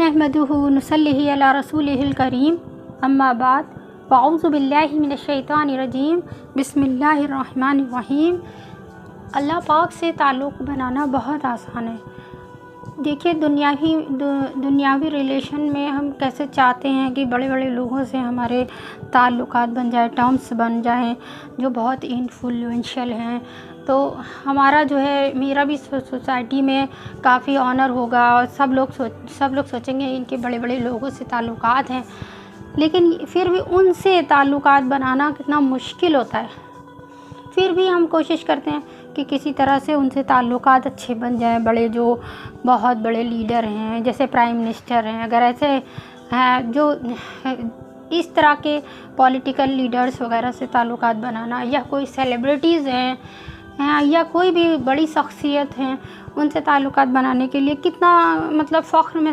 नहमदुहु नुसल्लिहि अला रसूलिहिल करीम अम्मा बाद अऊज़ु बिल्लाहि मिनश शैतानिर रजीम बिस्मिल्लाहिर रहमानिर रहीम। अल्लाह पाक से ताल्लुक़ बनाना बहुत आसान है। देखिए दुनियावी रिलेशन में हम कैसे चाहते हैं कि बड़े बड़े लोगों से हमारे ताल्लुकात बन जाए, टर्म्स बन जाएं जो बहुत इन्फ्लुएंशियल हैं, तो हमारा जो है मेरा भी सोसाइटी में काफ़ी ऑनर होगा और सब लोग सोचेंगे इनके बड़े बड़े लोगों से ताल्लुकात हैं। लेकिन फिर भी उनसे ताल्लुकात बनाना कितना मुश्किल होता है। फिर भी हम कोशिश करते हैं कि किसी तरह से उनसे ताल्लुकात अच्छे बन जाएं। बड़े जो बहुत बड़े लीडर हैं जैसे प्राइम मिनिस्टर हैं, अगर ऐसे हैं जो इस तरह के पॉलिटिकल लीडर्स वगैरह से ताल्लुकात बनाना, या कोई सेलिब्रिटीज़ हैं या कोई भी बड़ी शख्सियत हैं, उनसे ताल्लुकात बनाने के लिए कितना फ़ख्र में